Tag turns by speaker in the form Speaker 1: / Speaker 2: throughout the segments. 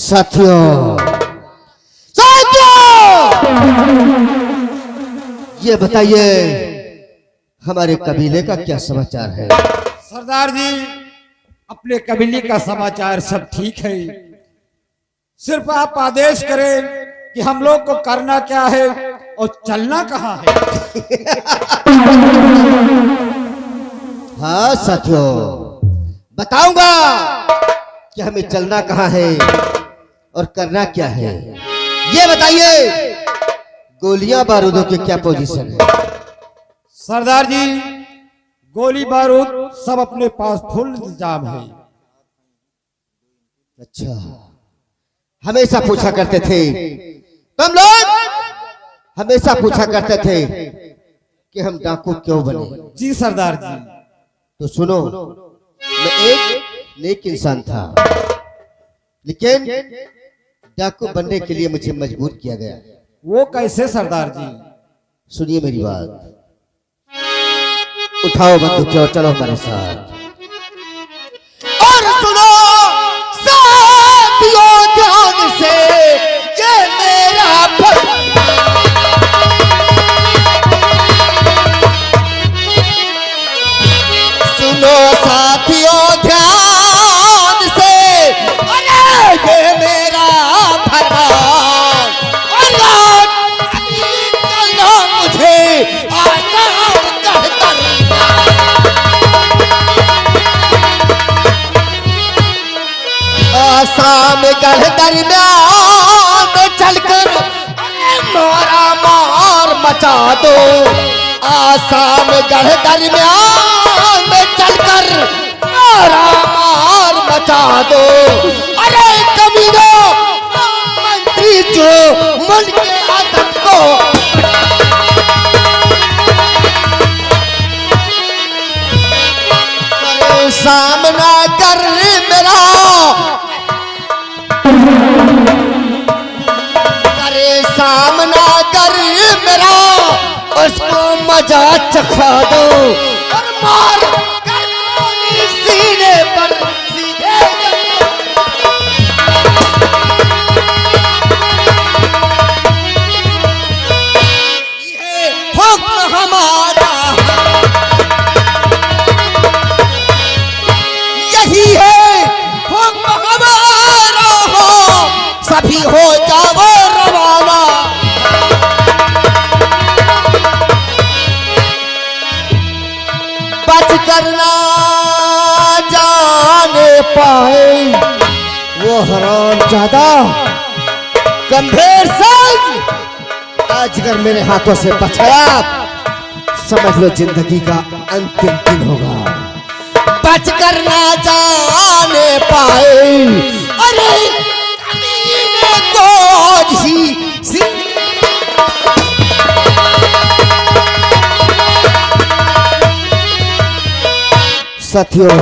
Speaker 1: साथियों, साथियों, ये बताइए हमारे कबीले का क्या समाचार है?
Speaker 2: सरदार जी, अपने कबीले का समाचार सब ठीक है। सिर्फ आप आदेश करें कि हम लोग को करना क्या है और चलना कहाँ है।
Speaker 1: हाँ साथियों, बताऊंगा कि हमें चलना कहाँ है और करना क्या है। ये बताइए गोलियां बारूदों के क्या पोजीशन है?
Speaker 2: सरदार जी, गोली बारूद सब अपने पास फुल इंतजाम है।
Speaker 1: अच्छा, हमेशा पूछा करते थे तुम लोग, हमेशा पूछा करते थे कि हम डाकू क्यों बने।
Speaker 2: जी सरदार जी।
Speaker 1: तो सुनो, मैं एक नेक इंसान था, लेकिन डाकू बनने के लिए मुझे मजबूर किया गया।
Speaker 2: वो कैसे सरदार जी?
Speaker 1: सुनिए मेरी बात, उठाओ बंदूक और चलो हमारे साथ। और सुनो साथियों ध्यान से, ये मेरा सुनो साथियों ध्यान से, अरे ये मेरा फरमान, और चलना मुझे आसान कहकर। आसाम गढ़ दरमियान में चलकर मारा मार मचा दो। आसाम गढ़ दरमियान में चलकर मारा मार मचा दो। अरे कमीनों, मंत्री जो मन के आदत को सामना कर मेरा, करे सामना कर मेरा, उसको मजा चखा दो और मार कर सीने पर सीधे। ये हुक्म हमारा, यही है हुक्म हमारा, हो सभी हो जाओ रवाना। बच करना जाने पाए वो हरामजादा गंभीर सिंह, आज अगर मेरे हाथों से बचाया, समझ लो जिंदगी का अंतिम दिन होगा। बच कर ना जाने पाए, अरे कमीने को ही साथियों,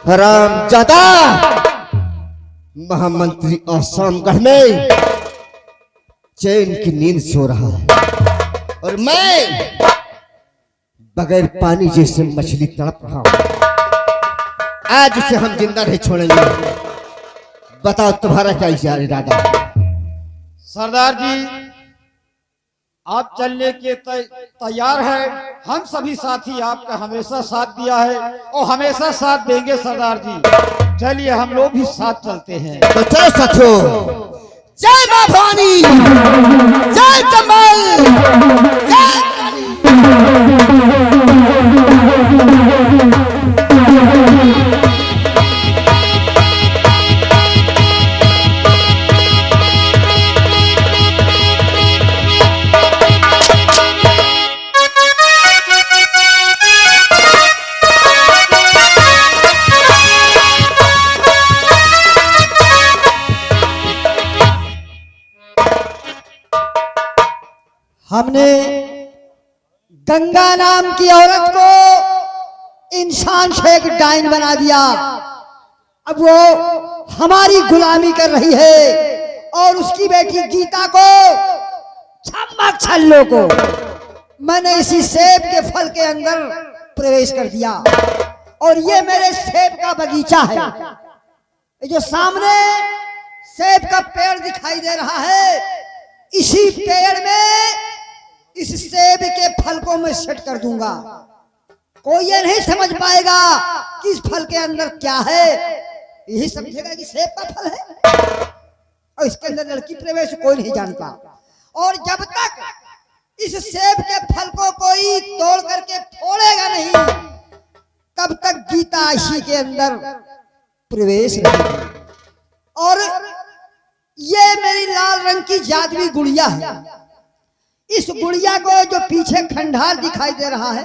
Speaker 1: हरामजादा महामंत्री आसामगढ़ में चैन की नींद सो रहा है और मैं बगैर पानी जैसे मछली तड़प रहा हूं। आज उसे हम जिंदा नहीं छोड़ेंगे। बताओ तुम्हारा क्या इरादा है?
Speaker 2: सरदार जी, आप चलने के तैयार है। हम सभी साथी आपका हमेशा साथ दिया है और हमेशा साथ देंगे सरदार जी। चलिए हम लोग भी साथ चलते हैं।
Speaker 1: तो चलो साथियों, जय मां भवानी, जय चंबल, जय
Speaker 3: हमने गंगा नाम की औरत को इंसान से एक डाइन बना दिया। अब वो हमारी गुलामी कर रही है और उसकी बेटी गीता को, छम्मा छल्लों को मैंने इसी सेब के फल के अंदर प्रवेश कर दिया और ये मेरे सेब का बगीचा है। ये जो सामने सेब का पेड़ दिखाई दे रहा है, इसी पेड़ में इस सेब के फल को मैं सेट कर दूंगा। कोई ये नहीं समझ पाएगा कि इस फल के अंदर क्या है, यही समझेगा कि सेब का फल है और इसके अंदर लड़की प्रवेश कोई नहीं जानता। और जब तक इस सेब के फल को कोई तोड़ करके फोड़ेगा नहीं, तब तक गीता इसी के अंदर प्रवेश रहेगी। और ये मेरी लाल रंग की जादुई गुड़िया है। इस गुड़िया को जो पीछे खंडार दिखाई दे रहा है,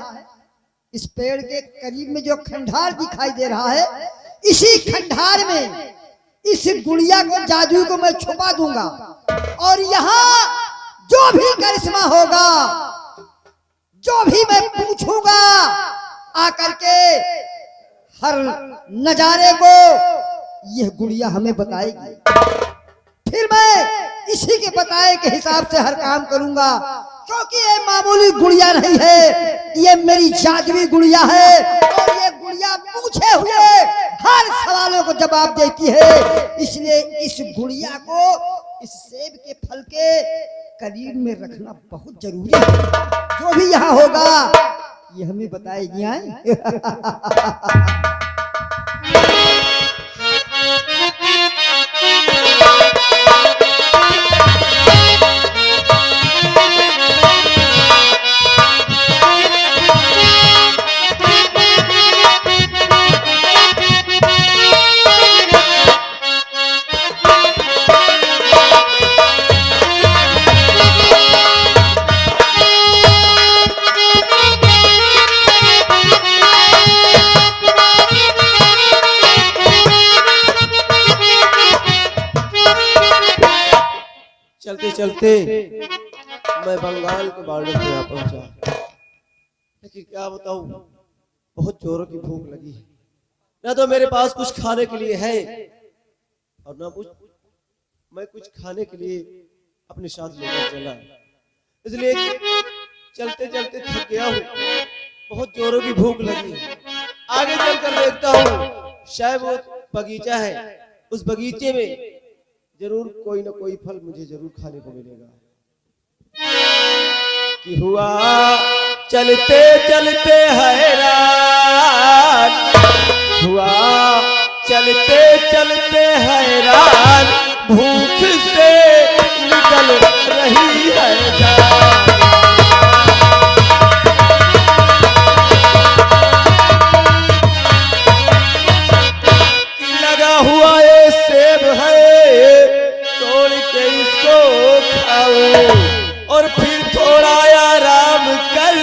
Speaker 3: इस पेड़ के करीब में जो खंडार दिखाई दे रहा है, इसी खंडार में इस गुड़िया को जादू को मैं छुपा दूंगा और यहाँ जो भी करिश्मा होगा, जो भी मैं पूछूंगा, आकर के हर नजारे को यह गुड़िया हमें बताएगी। फिर मैं इसी के बताए के हिसाब से हर काम करूंगा, क्योंकि ये मामूली गुड़िया नहीं है, ये मेरी जादुई गुड़िया है और ये गुड़िया पूछे हुए हर सवालों को जवाब देती है। इसलिए इस गुड़िया को इस सेब के फल के करीब में रखना बहुत जरूरी है। जो भी यहाँ होगा ये हमें बताएगी।
Speaker 4: चलते चलते मैं बंगाल के बॉर्डर पे आ पहुंचा, लेकिन क्या बताऊं, बहुत जोरों की भूख लगी है। ना तो मेरे पास कुछ खाने के लिए है और ना मैं कुछ खाने के लिए अपने साथ लेकर चला, इसलिए चलते चलते थक गया हूँ। बहुत जोरों की भूख लगी है। आगे चलकर देखता हूँ शायद वो बगीचा है, उस बगीचे में जरूर कोई ना कोई फल मुझे जरूर खाने को मिलेगा। कि हुआ चलते चलते हैरान, हुआ चलते चलते हैरान, भूख से निकल रही है जान। कि लगा हुआ ये सेब है, तोड़ के इसको खाओ और फिर थोड़ा आराम कर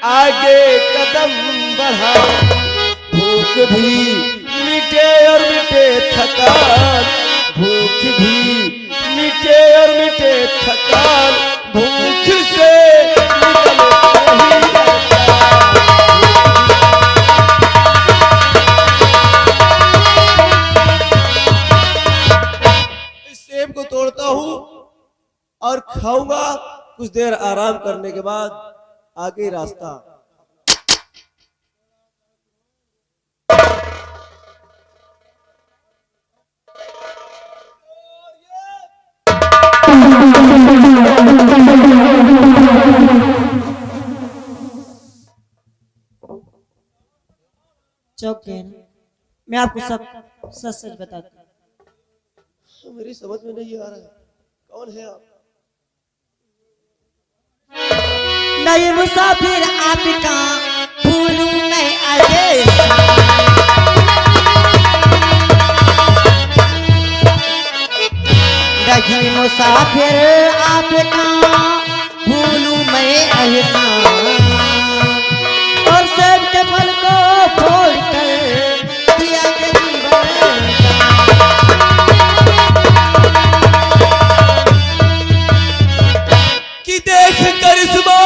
Speaker 4: आगे कदम बढ़ाओ। भूख भी मिटे और मिटे थकान, भूख भी मिटे और मिटे थकान, भूख से निकल रही है जान। सेब को तोड़ता हूँ और खाऊंगा, कुछ देर आराम करने के बाद आगे रास्ता।
Speaker 5: चौक गए ना, मैं आपको सब सच सच बताती हूँ।
Speaker 4: तो मेरी समझ में नहीं आ रहा है, कौन है आप?
Speaker 5: नए मुसाफिर आपका भूलूं मैं आगे, नए मुसाफिर आपका भूलूं मैं एहसान, और सब के फल को फोड़ कर दिया जीवन।
Speaker 4: कि देख करिश्मा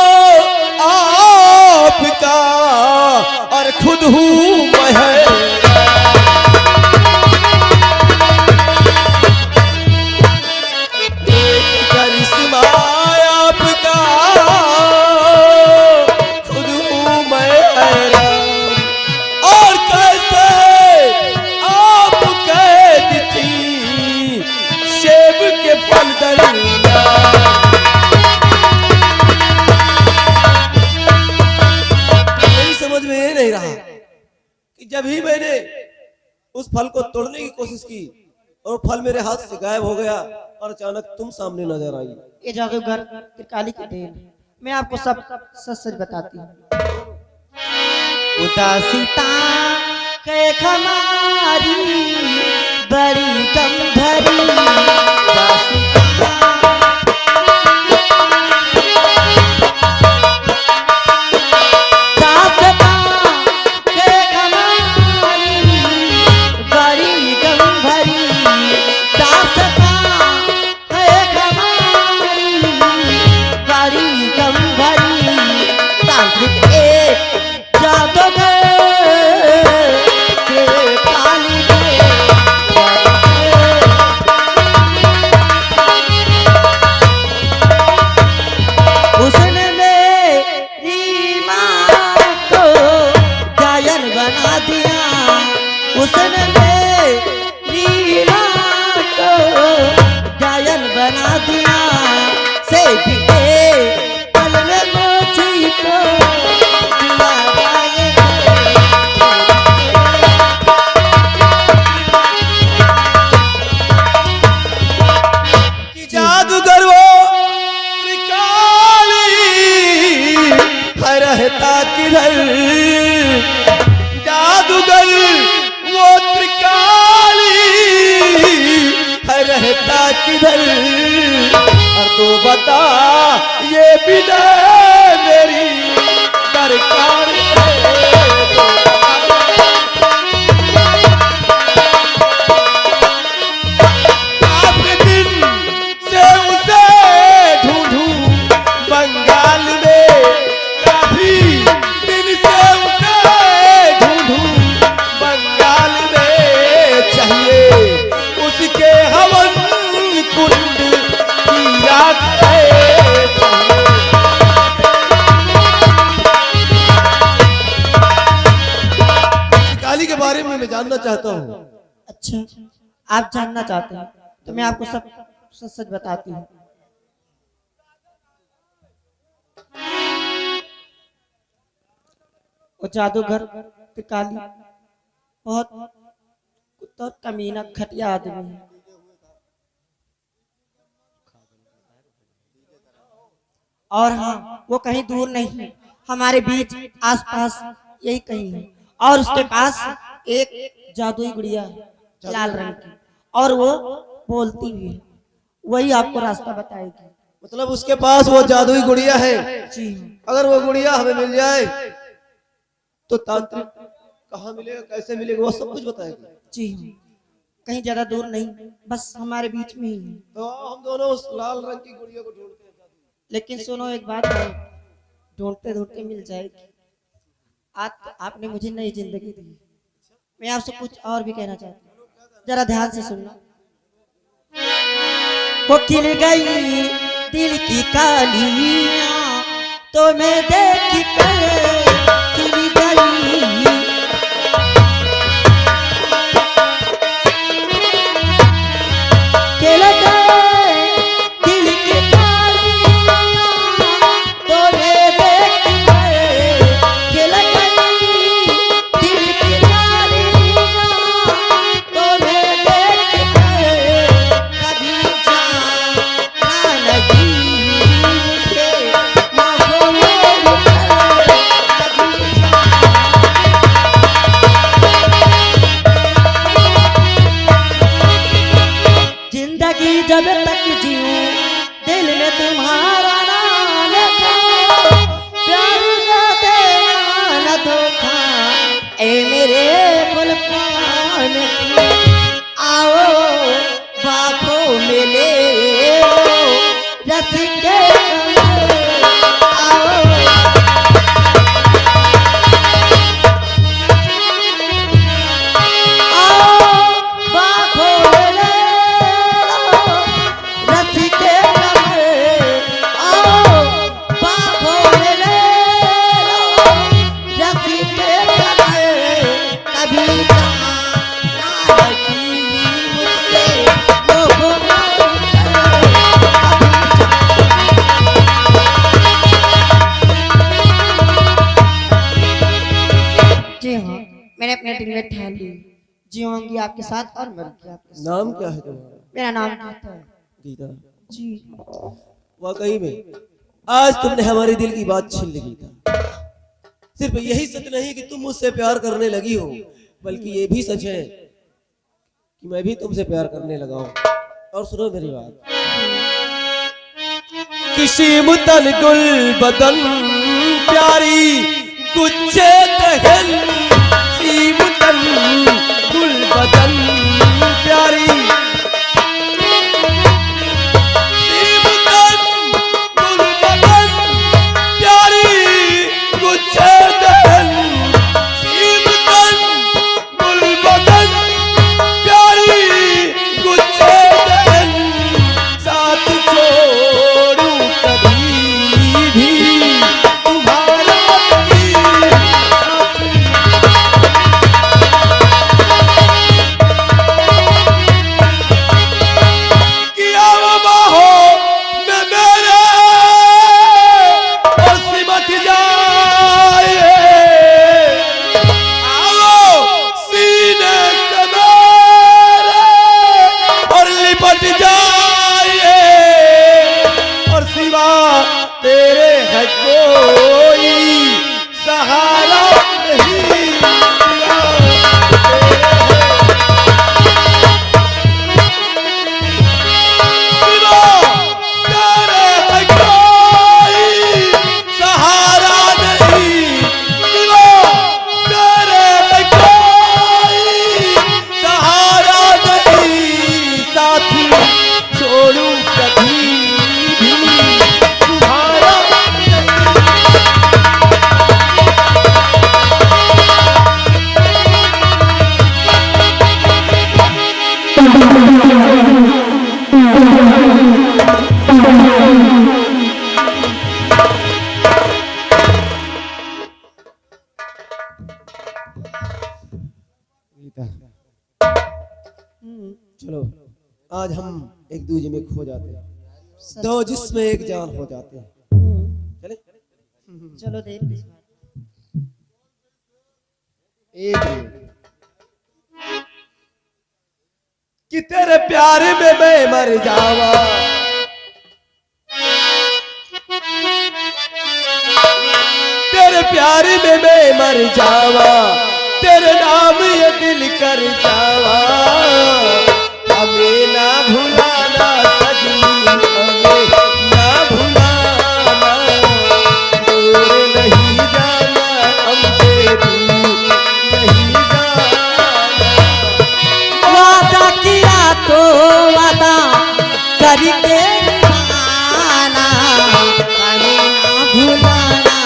Speaker 4: आपका और खुद हूँ मैं, देख करिश्मा आपका उस फल को तोड़ने की कोशिश की और फल मेरे हाथ से गायब हो गया और अचानक तुम सामने नजर आई।
Speaker 5: ये जादूगर त्रिकाली की देन है। मैं आपको सब सच सच बताती हूँ। उदासीता है हमारी बड़ी गंभरी उदासीता उसने मेरी माँ को गायन बना दिया से पल में मुझको दिया
Speaker 4: कि जादूगर वो त्रिकाली है रहता किधर, जादूगर वो त्रिकाली है रहता किधर, और तो बता ये बिना मेरी दरकार काफी दिन से उसे ढूंढूं बंगाल में, काफी दिन से उसे ढूंढूं बंगाल में, चाहिए उसके हवन कुंड की राख काली के बारे में मैं जानना चाहता हूँ।
Speaker 5: अच्छा, आप जानना चाहते हैं तो मैं आपको सब सच सच बताती हूँ। वो जादूगर त्रिकाली बहुत कुत्ता और कमीना घटिया आदमी है। और हाँ, वो कहीं दूर नहीं, हमारे बीच आसपास यही कहीं है। और उसके पास एक जादुई गुड़िया है लाल रंग की, और वो बोलती भी है। वही आपको रास्ता बताएगी।
Speaker 4: मतलब उसके पास वो जादुई गुड़िया है।
Speaker 5: जी
Speaker 4: अगर वो गुड़िया हमें मिल जाए तो तांत्रिक कहाँ मिलेगा, कैसे मिलेगा, वो सब कुछ बताएगी।
Speaker 5: जी, कहीं ज्यादा दूर नहीं, बस हमारे बीच में ही है।
Speaker 4: तो हम दोनों उस लाल रंग की गुड़िया को ढूंढते हैं।
Speaker 5: लेकिन सुनो एक बात है, ढूंढते ढूंढते मिल जाएगी। आज आपने मुझे नई जिंदगी दी, मैं आपसे कुछ और भी कहना चाहती हूँ, जरा ध्यान से सुनना। वो खिल गई दिल की कालियां तो मैं देख कर खिल गई, खिल गई दिल की कालियां तो मैं देख कर खिल गई दिल की कालियां तो मैं देख कर, कभी जाना नहीं से मांगो मेरी जीऊंगी आपके साथ और मरूंगी आपके साथ।
Speaker 4: नाम क्या है तुम्हारा?
Speaker 5: मेरा नाम गीता है।
Speaker 4: गीता।
Speaker 5: जी।
Speaker 4: वाकई में आज तुमने हमारे दिल की बात छीन ली गीता। सिर्फ यही सच नहीं कि तुम मुझसे प्यार करने लगी हो, बल्कि ये भी सच है कि मैं भी तुमसे प्यार करने लगा हूं। और सुनो मेरी बात, किसी मुतन गुल बदन प्यारी गुच्छे दहन, किसी मुतन गुल बदन प्यारी, किसी मुतन गुल बदन प्यारी गुच्छे दहन, किसी मुतन गुल बदन प्यारी गुच्छे दहन, साथ छोड़ू कभी भी तुम्हारा नहीं साथ। किया वो बाहों में मेरे और सिमट जाए, आओ सीने से मेरे और लिपट जाए, और सिवा तेरे है कोई सहारा नहीं, सिवा तेरे है कोई सहारा नहीं, सिवा तेरे है कोई सहारा नहीं, साथी छोड़ू कभी भी तुम्हारा चलो आज हम एक दूजे में खो जाते हैं, दो जिसमें एक जान हो जाते हैं। चले
Speaker 5: चलो देर
Speaker 4: एक कि तेरे प्यार में मैं मर जावा, तेरे प्यार में मैं मर जावा, तेरे नाम ये दिल कर जावा, हमें ना भुलाना सजनी, हमें ना भुलाना, दूर नहीं जाना हमसे, दूर नहीं जाना।
Speaker 5: वादा किया तो वादा करके निभाना, हमें ना भुलाना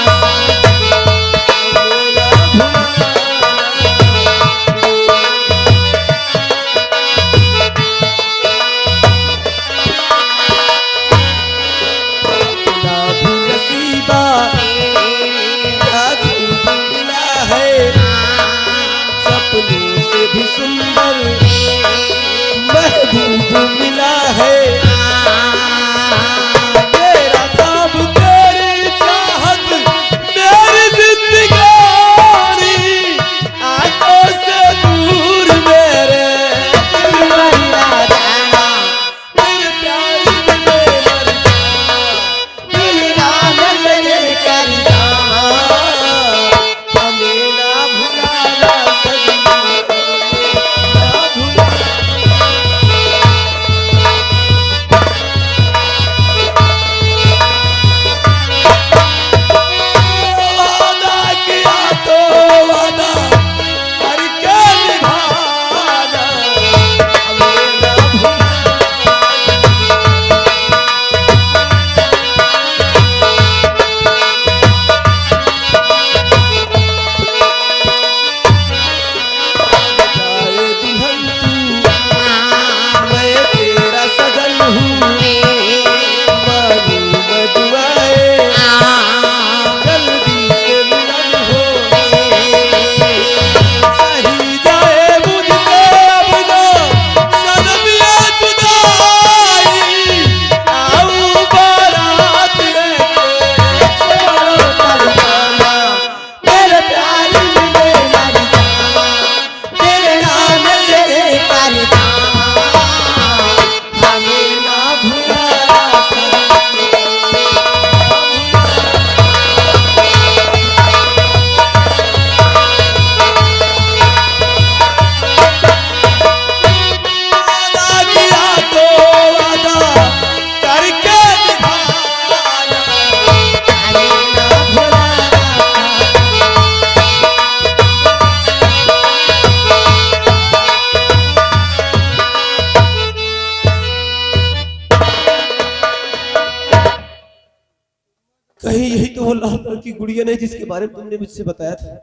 Speaker 4: कहीं यही तो वो लाल रंग की गुड़िया नहीं जिसके बारे में तुमने मुझसे बताया था।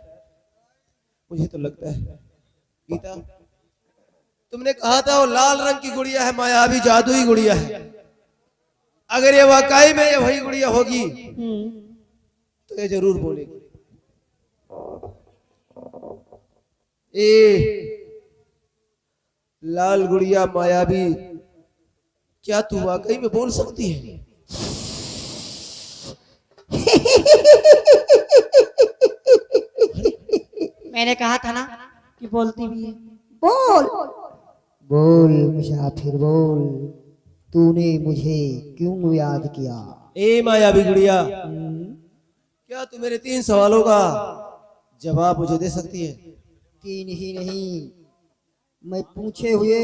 Speaker 4: मुझे तो लगता है गीता, तुमने कहा था वो लाल रंग की गुड़िया है, मायावी जादुई गुड़िया है। अगर ये वाकई में ये वही गुड़िया होगी तो ये जरूर बोलेगी, ए लाल गुड़िया मायावी, क्या तू वाकई में बोल सकती है?
Speaker 5: मैंने कहा था ना कि बोलती भी है।
Speaker 3: बोल बोल मुसाफिर बोल, तूने मुझे क्यों याद किया?
Speaker 4: ए मायावी गुड़िया, क्या तू मेरे 3 सवालों का जवाब मुझे दे सकती है?
Speaker 3: 3 ही नहीं, मैं पूछे हुए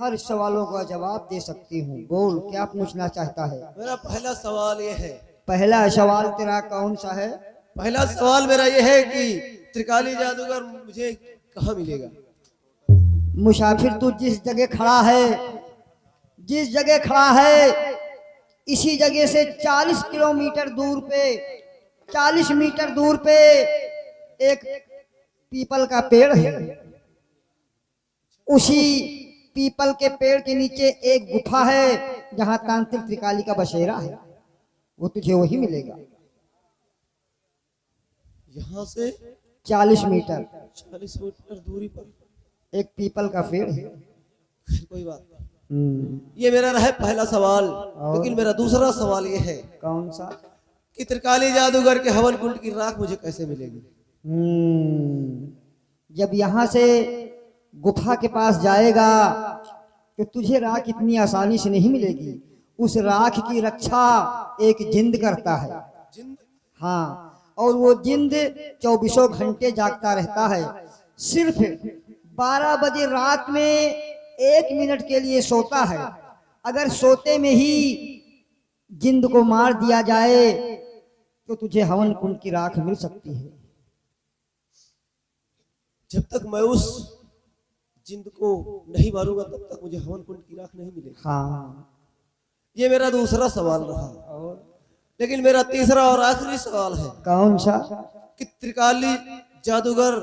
Speaker 3: हर सवालों का जवाब दे सकती हूँ। बोल क्या पूछना चाहता है?
Speaker 4: मेरा पहला सवाल ये है।
Speaker 3: पहला सवाल तेरा कौन सा है?
Speaker 4: पहला सवाल मेरा ये है कि त्रिकाली जादूगर मुझे कहाँ मिलेगा?
Speaker 3: मुसाफिर तू जिस जगह खड़ा है, जिस जगह खड़ा है, इसी जगह से 40 किलोमीटर दूर पे, 40 मीटर दूर पे एक पीपल का पेड़ है। उसी पीपल के पेड़ के नीचे एक गुफा है जहां तांत्रिक त्रिकाली का बसेरा है। वो तुझे वही मिलेगा।
Speaker 4: यहाँ से
Speaker 3: 40 मीटर
Speaker 4: 40 मीटर दूरी पर
Speaker 3: एक पीपल का पेड़ है।
Speaker 4: कोई बात नहीं, ये मेरा रहा पहला सवाल। लेकिन मेरा दूसरा सवाल ये है,
Speaker 3: कौन सा?
Speaker 4: कि त्रिकाली जादूगर के हवन कुंड की राख मुझे कैसे मिलेगी?
Speaker 3: जब यहाँ से गुफा के पास जाएगा तो तुझे राख इतनी आसानी से नहीं मिलेगी। उस राख की रक्षा एक जिंद करता है।
Speaker 4: जिंद?
Speaker 3: हाँ, और वो जिंद 24 घंटे जागता रहता है। सिर्फ 12 बजे रात में 1 मिनट के लिए सोता है। अगर सोते में ही जिंद को मार दिया जाए तो तुझे हवन कुंड की राख मिल सकती है।
Speaker 4: जब तक मैं उस जिंद को नहीं मारूंगा तब तक मुझे हवन कुंड की राख नहीं मिलेगी।
Speaker 3: हाँ,
Speaker 4: ये मेरा दूसरा सवाल रहा। लेकिन मेरा तीसरा और आखिरी सवाल है,
Speaker 3: कौन सा?
Speaker 4: कि त्रिकाली जादूगर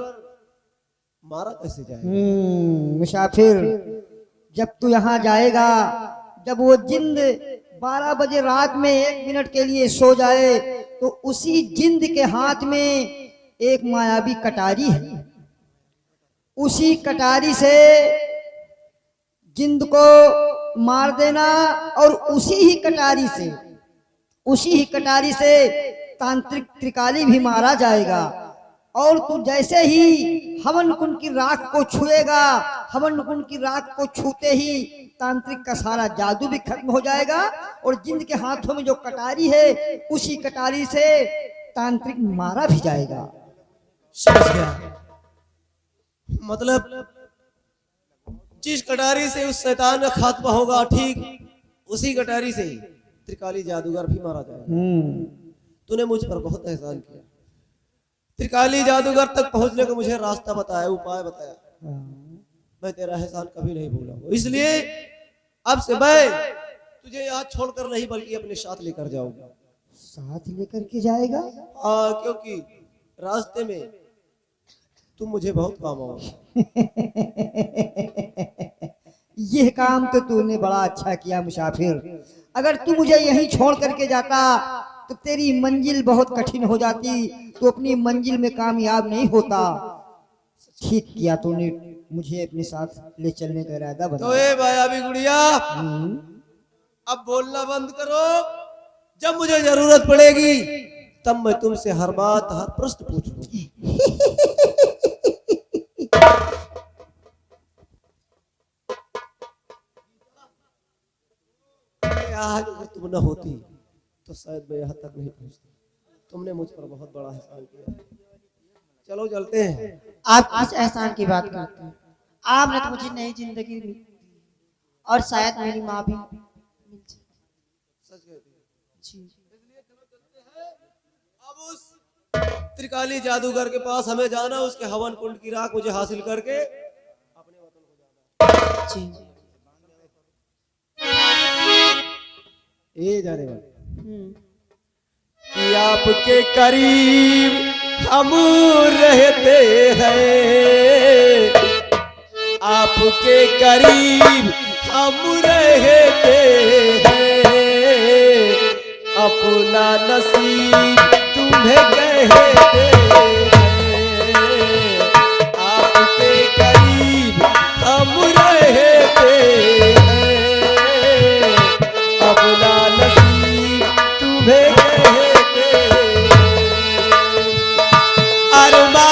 Speaker 4: मारा कैसे जाएगा?
Speaker 3: मुसाफिर, जब तू यहाँ जाएगा, जब वो जिंद 12 बजे रात में 1 मिनट के लिए सो जाए तो उसी जिंद के हाथ में एक मायावी कटारी है। उसी कटारी से जिंद को मार देना और उसी ही कटारी से तांत्रिक त्रिकाली भी मारा जाएगा। और तू जैसे ही हवन कुंड की राख को छुएगा, हवन कुंड की राख को छूते ही तांत्रिक का सारा जादू भी खत्म हो जाएगा और जिंद के हाथों में जो कटारी है उसी कटारी से तांत्रिक मारा भी जाएगा।
Speaker 4: समझ गया। मतलब जिस कटारी से उस शैतान का खात्मा होगा, ठीक उसी कटारी से त्रिकाली जादूगर भी मारा जाएगा। तूने मुझ पर बहुत एहसान किया। त्रिकाली जादूगर तक पहुंचने का मुझे रास्ता बताया, उपाय बताया। मैं तेरा एहसान कभी नहीं भूलूंगा। इसलिए अब से मैं तुझे यहाँ छोड़कर नहीं बल्कि अपने साथ लेकर जाऊंगा।
Speaker 3: साथ लेकर के जाएगा?
Speaker 4: हाँ, क्योंकि रास्ते में तुम मुझे बहुत काम आओ।
Speaker 3: यह काम तो तूने बड़ा अच्छा किया मुसाफिर। अगर तू मुझे यहीं छोड़ करके जाता तो तेरी मंजिल बहुत कठिन हो जाती, तो अपनी मंजिल में कामयाब नहीं होता। ठीक किया तूने मुझे अपने साथ ले चलने का इरादा
Speaker 4: तो
Speaker 3: बनाया।
Speaker 4: ए मायावी गुड़िया, अब बोलना बंद करो। जब मुझे जरूरत पड़ेगी तब मैं तुमसे हर बात हर प्रश्न पूछूंगा। आज अगर तुम न होती तो शायद मैं यहाँ तक नहीं पहुँचता। तुमने मुझ पर बहुत बड़ा एहसान किया। चलो चलते हैं।
Speaker 5: आप किस एहसान की बात करते हैं? आपने तो मुझे नई जिंदगी दी और शायद मेरी माँ भी मिल जाए।
Speaker 4: सच कहती है।
Speaker 5: जी।
Speaker 4: अब उस त्रिकाली जादूगर के पास हमें जाना, उसके हवन कुंड की राख मुझे हासिल करके अपने वतन को जाना।
Speaker 5: जी।
Speaker 4: ये जाने वाले कि आपके करीब हम रहते हैं, आपके करीब हम रहते हैं, अपना नसीब तुम्हें कहते हैं, आपके करीब हम रहते हैं, अपना नसीब तुम्हें कहते हैं। अरमान